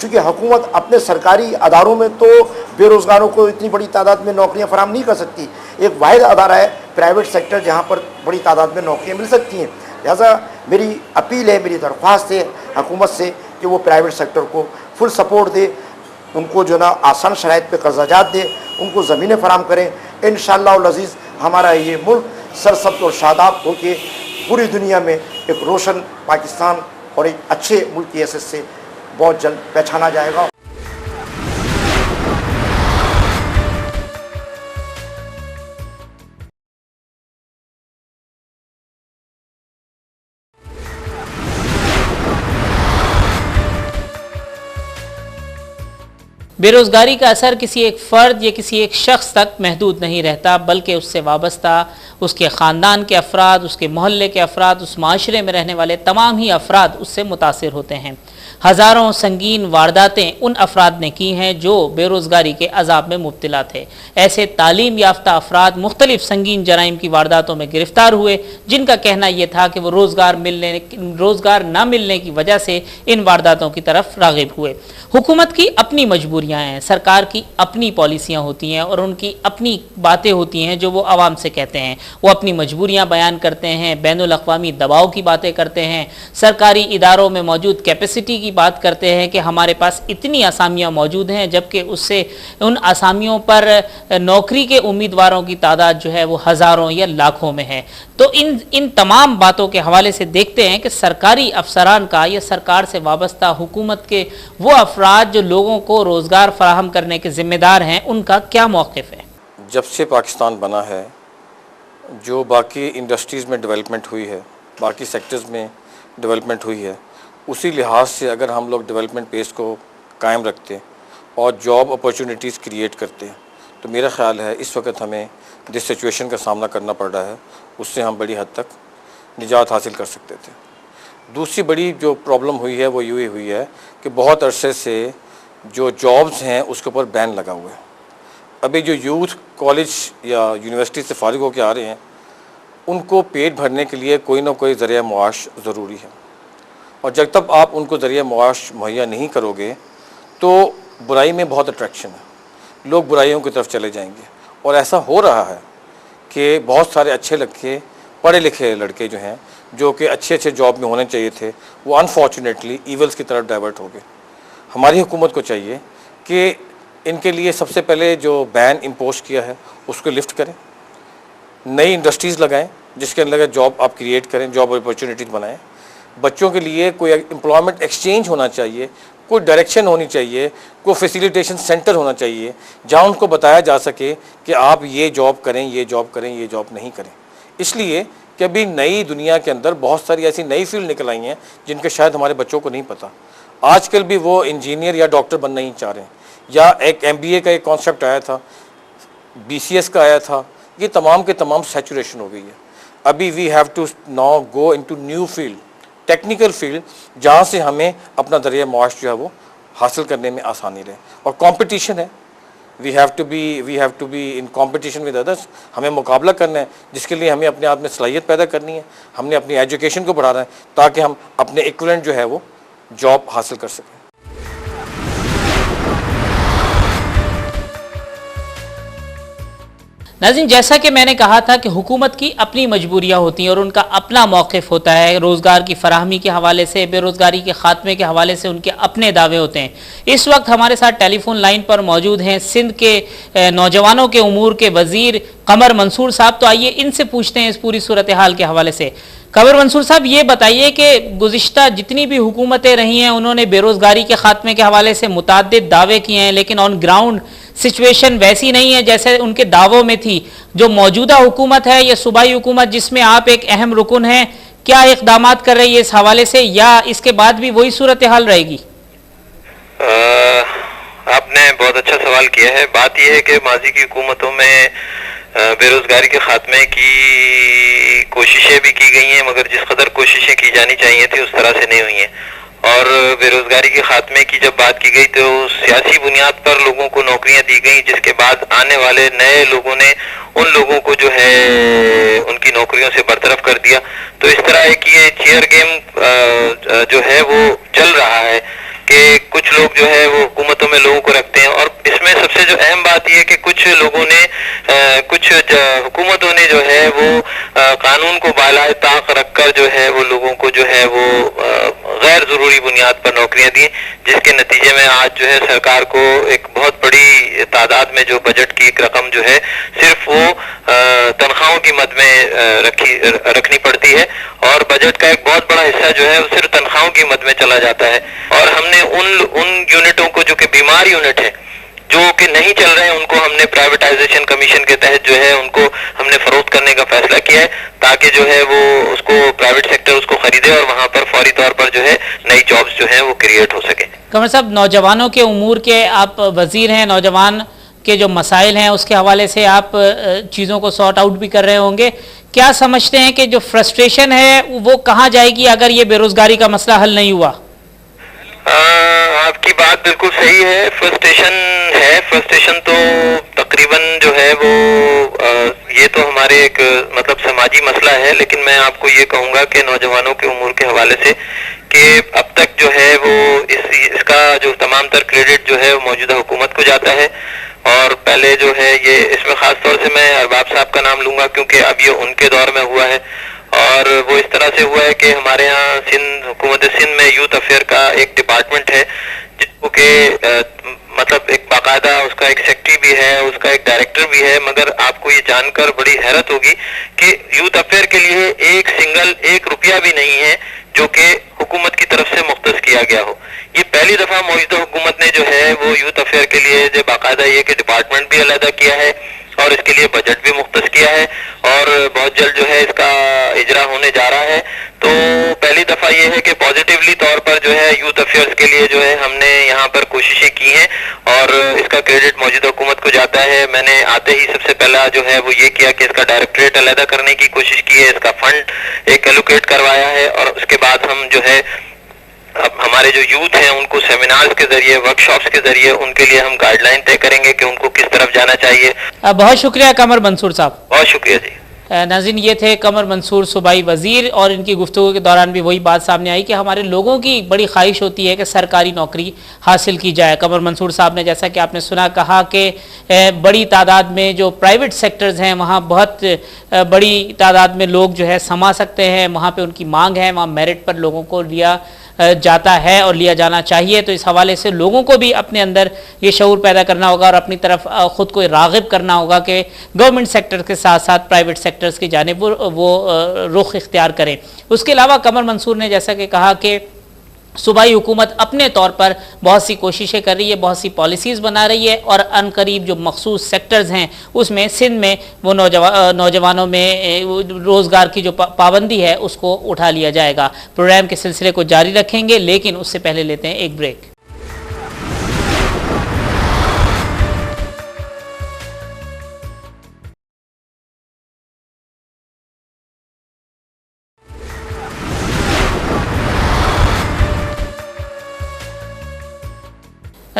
چونکہ حکومت اپنے سرکاری اداروں میں تو بے روزگاروں کو اتنی بڑی تعداد میں نوکریاں فراہم نہیں کر سکتی. ایک واحد ادارہ ہے پرائیویٹ سیکٹر جہاں پر بڑی تعداد میں نوکریاں مل سکتی ہیں. لہٰذا میری اپیل ہے, میری درخواست ہے حکومت سے کہ وہ پرائیویٹ سیکٹر کو فل سپورٹ دے, ان کو جو نا آسان شرائط پہ قرضہ جات دے, ان کو زمینیں فراہم کریں. انشاءاللہ العزیز ہمارا یہ ملک سرسبز اور شاداب ہو کے پوری دنیا میں ایک روشن پاکستان اور ایک اچھے ملک کی حیثیت سے بہت جلد پہچانا جائے گا. بے روزگاری کا اثر کسی ایک فرد یا کسی ایک شخص تک محدود نہیں رہتا، بلکہ اس سے وابستہ اس کے خاندان کے افراد، اس کے محلے کے افراد، اس معاشرے میں رہنے والے تمام ہی افراد اس سے متاثر ہوتے ہیں. ہزاروں سنگین وارداتیں ان افراد نے کی ہیں جو بے روزگاری کے عذاب میں مبتلا تھے. ایسے تعلیم یافتہ افراد مختلف سنگین جرائم کی وارداتوں میں گرفتار ہوئے، جن کا کہنا یہ تھا کہ وہ روزگار نہ ملنے کی وجہ سے ان وارداتوں کی طرف راغب ہوئے. حکومت کی اپنی مجبوریاں ہیں، سرکار کی اپنی پالیسیاں ہوتی ہیں اور ان کی اپنی باتیں ہوتی ہیں جو وہ عوام سے کہتے ہیں. وہ اپنی مجبوریاں بیان کرتے ہیں، بین الاقوامی دباؤ کی باتیں کرتے ہیں، سرکاری اداروں میں موجود کیپیسٹی کی بات کرتے ہیں کہ ہمارے پاس اتنی اسامیاں موجود ہیں، جبکہ اس سے ان اسامیوں پر نوکری کے امیدواروں کی تعداد جو ہے وہ ہزاروں یا لاکھوں میں ہے. تو ان تمام باتوں کے حوالے سے دیکھتے ہیں کہ سرکاری افسران کا یا سرکار سے وابستہ حکومت کے وہ افراد جو لوگوں کو روزگار فراہم کرنے کے ذمہ دار ہیں، ان کا کیا موقف ہے. جب سے پاکستان بنا ہے، جو باقی انڈسٹریز میں ڈیولپمنٹ ہوئی ہے، باقی سیکٹرز میں ڈیولپمنٹ ہوئی ہے، اسی لحاظ سے اگر ہم لوگ ڈیولپمنٹ پیس کو قائم رکھتے ہیں اور جاب اپرچونیٹیز کریٹ کرتے ہیں تو میرا خیال ہے اس وقت ہمیں جس سچویشن کا سامنا کرنا پڑ رہا ہے اس سے ہم بڑی حد تک نجات حاصل کر سکتے تھے. دوسری بڑی جو پرابلم ہوئی ہے وہ یوں ہوئی ہے کہ بہت عرصے سے جو جابز ہیں اس کے اوپر بین لگا ہوا ہے. ابھی جو یوتھ کالج یا یونیورسٹی سے فارغ ہو کے آ رہے ہیں ان کو پیٹ بھرنے کے لیے کوئی نہ کوئی ذریعہ معاش ضروری ہے، اور جب تک آپ ان کو ذریعہ معاش مہیا نہیں کرو گے تو برائی میں بہت اٹریکشن ہے، لوگ برائیوں کی طرف چلے جائیں گے. اور ایسا ہو رہا ہے کہ بہت سارے اچھے لکھے پڑھے لکھے لڑکے جو ہیں جو کہ اچھے جاب میں ہونے چاہیے تھے وہ انفارچونیٹلی ایولز کی طرف ڈائیورٹ ہو گئے. ہماری حکومت کو چاہیے کہ ان کے لیے سب سے پہلے جو بین امپوز کیا ہے اس کو لفٹ کریں، نئی انڈسٹریز لگائیں جس کے اندر جاب آپ کریٹ کریں، جاب اپرچونیٹیز بنائیں. بچوں کے لیے کوئی امپلائمنٹ ایکسچینج ہونا چاہیے، کوئی ڈائریکشن ہونی چاہیے، کوئی فیسیلیٹیشن سینٹر ہونا چاہیے جہاں ان کو بتایا جا سکے کہ آپ یہ جاب کریں، یہ جاب کریں، یہ جاب نہیں کریں. اس لیے کہ ابھی نئی دنیا کے اندر بہت ساری ایسی نئی فیلڈ نکل آئی ہیں جن کے شاید ہمارے بچوں کو نہیں پتہ. آج کل بھی وہ انجینئر یا ڈاکٹر بننا ہی چاہ رہے ہیں، یا ایک MBA کا ایک کانسیپٹ آیا تھا، BCS کا آیا تھا، یہ تمام کے تمام سیچوریشن ہو گئی ہے. ابھی we have to now go into new field, technical field, جہاں سے ہمیں اپنا ذریعہ معاش جو ہے وہ حاصل کرنے میں آسانی رہے. اور کمپٹیشن ہے، we have to be in competition with others. ہمیں مقابلہ کرنا ہے جس کے لیے ہمیں اپنے آپ میں صلاحیت پیدا کرنی ہے. ہم نے اپنی ایجوکیشن کو بڑھانا ہے تاکہ ہم اپنے ایکویلنٹ جو ہے وہ جاب حاصل کر سکیں. ناظرین، جیسا کہ میں نے کہا تھا کہ حکومت کی اپنی مجبوریاں ہوتی ہیں اور ان کا اپنا موقف ہوتا ہے. روزگار کی فراہمی کے حوالے سے، بے روزگاری کے خاتمے کے حوالے سے ان کے اپنے دعوے ہوتے ہیں. اس وقت ہمارے ساتھ ٹیلی فون لائن پر موجود ہیں سندھ کے نوجوانوں کے امور کے وزیر قمر منصور صاحب. تو آئیے ان سے پوچھتے ہیں اس پوری صورتحال کے حوالے سے. قمر منصور صاحب، یہ بتائیے کہ گزشتہ جتنی بھی حکومتیں رہی ہیں انہوں نے بے روزگاری کے خاتمے کے حوالے سے متعدد دعوے کیے ہیں، لیکن آن گراؤنڈ سچویشن ویسی نہیں ہے جیسے ان کے دعووں میں تھی. جو موجودہ حکومت ہے یا صوبائی حکومت جس میں آپ ایک اہم رکن ہیں، کیا اقدامات کر رہی ہے اس حوالے سے، یا اس کے بعد بھی وہی صورتحال رہے گی؟ آپ نے بہت اچھا سوال کیا ہے. بات یہ ہے کہ ماضی کی حکومتوں میں بے روزگاری کے خاتمے کی کوششیں بھی کی گئی ہیں، مگر جس قدر کوششیں کی جانی چاہیے تھی اس طرح سے نہیں ہوئی ہیں. اور بے روزگاری کے خاتمے کی جب بات کی گئی تو سیاسی بنیاد پر لوگوں کو نوکریاں دی گئیں، جس کے بعد آنے والے نئے لوگوں نے ان لوگوں کو جو ہے ان کی نوکریوں سے برطرف کر دیا. تو اس طرح ایک یہ چیئر گیم جو ہے وہ چل رہا ہے. کہ کچھ لوگ جو ہے وہ حکومتوں میں لوگوں کو رکھتے ہیں، اور اس میں سب سے جو اہم بات یہ ہے کہ کچھ لوگوں نے کچھ حکومتوں نے جو ہے وہ قانون کو بالائے طاق رکھ کر جو ہے وہ لوگوں کو جو ہے وہ غیر ضروری بنیاد پر نوکریاں دی، جس کے نتیجے میں آج جو ہے سرکار کو ایک بہت بڑی تعداد میں جو بجٹ کی ایک رقم جو ہے صرف وہ تنخواہوں کی مد میں رکھنی پڑتی ہے، اور بجٹ کا ایک بہت بڑا حصہ جو ہے وہ صرف تنخواہوں کی مد میں چلا جاتا ہے۔ اور ہم نے ان یونٹوں کو جو کہ بیمار یونٹ ہے، جو کہ نہیں چل رہے ہیں، ان کو ہم نے پرائیویٹائزیشن کمیشن کے تحت جو ہے ان کو ہم نے فروخت کرنے کا فیصلہ کیا ہے، تاکہ جو ہے وہ اس کو پرائیویٹ سیکٹر اس کو خریدے اور وہاں پر فوری طور پر جو ہے نئی جابز جو ہیں وہ کریٹ ہو سکے۔ قمر صاحب، نوجوانوں کے امور کے آپ وزیر ہیں، نوجوان کے جو مسائل ہیں اس کے حوالے سے آپ چیزوں کو سارٹ آؤٹ بھی کر رہے ہوں گے، کیا سمجھتے ہیں کہ جو فرسٹریشن ہے وہ کہاں جائے گی اگر یہ بے روزگاری کا مسئلہ حل نہیں ہوا؟ آپ کی بات بالکل صحیح ہے، فرسٹریشن تو تقریباً جو ہے وہ یہ تو ہمارے ایک مطلب سماجی مسئلہ ہے، لیکن میں آپ کو یہ کہوں گا کہ نوجوانوں کے امور کے حوالے سے کہ اب تک جو ہے وہ اس کا جو تمام تر کریڈٹ جو ہے وہ موجودہ حکومت کو جاتا ہے، اور پہلے جو ہے یہ اس میں خاص طور سے میں ارباب صاحب کا نام لوں گا کیونکہ اب یہ ان کے دور میں ہوا ہے، اور وہ اس طرح سے ہوا ہے کہ ہمارے یہاں حکومت سندھ میں یوتھ افیئر کا ایک ڈپارٹمنٹ ہے، جس کو کہ مطلب ایک باقاعدہ اس کا ایک سیکٹری بھی ہے، اس کا ایک ڈائریکٹر بھی ہے، مگر آپ کو یہ جان کر بڑی حیرت ہوگی کہ یوتھ افیئر کے لیے ایک روپیہ بھی نہیں ہے جو کہ حکومت کی طرف سے مختص کیا گیا ہو۔ یہ پہلی دفعہ موجودہ حکومت نے جو ہے وہ یوتھ افیئر کے لیے جو باقاعدہ یہ کہ ڈپارٹمنٹ بھی علیحدہ کیا ہے اور اس کے لیے بجٹ بھی مختص کیا ہے، اور بہت جلد جو ہے اس کا اجرا ہونے جا رہا ہے۔ تو پہلی دفعہ یہ ہے کہ پازیٹیولی طور پر جو ہے یوتھ افیئرز کے لیے جو ہے ہم نے یہاں پر کوششیں کی ہیں، اور اس کا کریڈٹ موجودہ حکومت کو جاتا ہے۔ میں نے آتے ہی سب سے پہلا جو ہے وہ یہ کیا کہ اس کا ڈائریکٹریٹ علیحدہ کرنے کی کوشش کی ہے، اس کا فنڈ ایک ایلوکیٹ کروایا ہے، اور اس کے بعد ہم جو ہے اب ہمارے جو یوتھ ہیں ان کو سیمینارز کے ذریعے، ورک شاپس کے ذریعے ان کے لیے ہم گائیڈ لائن طے کریں گے کہ ان کو کس طرف جانا چاہیے۔ بہت شکریہ قمر منصور صاحب۔ بہت شکریہ جی۔ ناظرین، یہ تھے قمر منصور صوبائی وزیر، اور ان کی گفتگو کے دوران بھی وہی بات سامنے آئی کہ ہمارے لوگوں کی بڑی خواہش ہوتی ہے کہ سرکاری نوکری حاصل کی جائے۔ قمر منصور صاحب نے، جیسا کہ آپ نے سنا، کہا کہ بڑی تعداد میں جو پرائیویٹ سیکٹرز ہیں وہاں بہت بڑی تعداد میں لوگ جو ہے سما سکتے ہیں، وہاں پہ ان کی مانگ ہے، وہاں میرٹ پر لوگوں کو لیا جاتا ہے اور لیا جانا چاہیے۔ تو اس حوالے سے لوگوں کو بھی اپنے اندر یہ شعور پیدا کرنا ہوگا اور اپنی طرف خود کو راغب کرنا ہوگا کہ گورنمنٹ سیکٹر کے ساتھ ساتھ پرائیویٹ سیکٹرز کی جانب وہ رخ اختیار کریں۔ اس کے علاوہ قمر منصور نے جیسا کہ کہا کہ صوبائی حکومت اپنے طور پر بہت سی کوششیں کر رہی ہے، بہت سی پالیسیز بنا رہی ہے، اور ان قریب جو مخصوص سیکٹرز ہیں اس میں سندھ میں وہ نوجوانوں میں روزگار کی جو پابندی ہے اس کو اٹھا لیا جائے گا۔ پروگرام کے سلسلے کو جاری رکھیں گے، لیکن اس سے پہلے لیتے ہیں ایک بریک۔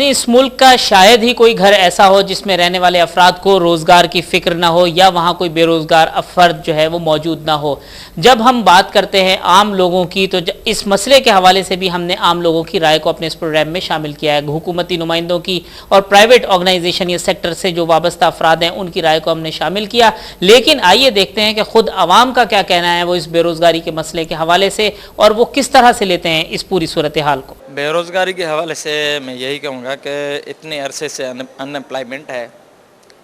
اس ملک کا شاید ہی کوئی گھر ایسا ہو جس میں رہنے والے افراد کو روزگار کی فکر نہ ہو، یا وہاں کوئی بے روزگار فرد جو ہے وہ موجود نہ ہو۔ جب ہم بات کرتے ہیں عام لوگوں کی، تو اس مسئلے کے حوالے سے بھی ہم نے عام لوگوں کی رائے کو اپنے اس پروگرام میں شامل کیا ہے۔ حکومتی نمائندوں کی اور پرائیویٹ آرگنائزیشن یا سیکٹر سے جو وابستہ افراد ہیں ان کی رائے کو ہم نے شامل کیا، لیکن آئیے دیکھتے ہیں کہ خود عوام کا کیا کہنا ہے وہ اس بے روزگاری کے مسئلے کے حوالے سے، اور وہ کس طرح سے لیتے ہیں اس پوری صورتحال کو۔ بے روزگاری کے حوالے سے میں یہی کہوں گا کہ اتنے عرصے سے ان امپلائمنٹ ہے،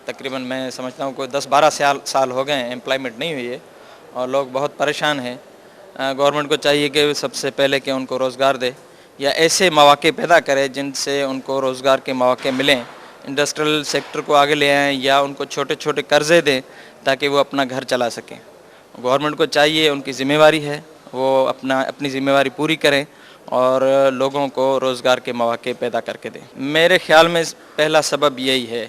تقریباً میں سمجھتا ہوں کوئی 10-12 سال ہو گئے ہیں امپلائمنٹ نہیں ہوئی ہے، اور لوگ بہت پریشان ہیں۔ گورنمنٹ کو چاہیے کہ سب سے پہلے کہ ان کو روزگار دے، یا ایسے مواقع پیدا کرے جن سے ان کو روزگار کے مواقع ملیں، انڈسٹریل سیکٹر کو آگے لے آئیں، یا ان کو چھوٹے چھوٹے قرضے دیں تاکہ وہ اپنا گھر چلا سکیں۔ گورنمنٹ کو چاہیے، ان کی ذمہ داری ہے، وہ اپنی ذمہ داری پوری کریں اور لوگوں کو روزگار کے مواقع پیدا کر کے دیں۔ میرے خیال میں پہلا سبب یہی ہے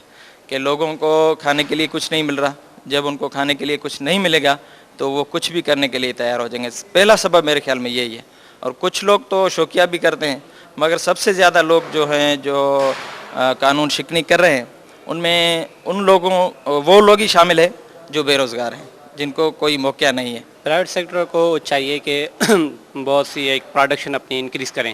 کہ لوگوں کو کھانے کے لیے کچھ نہیں مل رہا۔ جب ان کو کھانے کے لیے کچھ نہیں ملے گا تو وہ کچھ بھی کرنے کے لیے تیار ہو جائیں گے۔ پہلا سبب میرے خیال میں یہی ہے، اور کچھ لوگ تو شوقیہ بھی کرتے ہیں، مگر سب سے زیادہ لوگ جو ہیں جو قانون شکنی کر رہے ہیں ان میں وہ لوگ ہی شامل ہیں جو بے روزگار ہیں، جن کو کوئی موقع نہیں ہے۔ پرائیویٹ سیکٹر کو چاہیے کہ بہت سی ایک پروڈکشن اپنی انکریز کریں،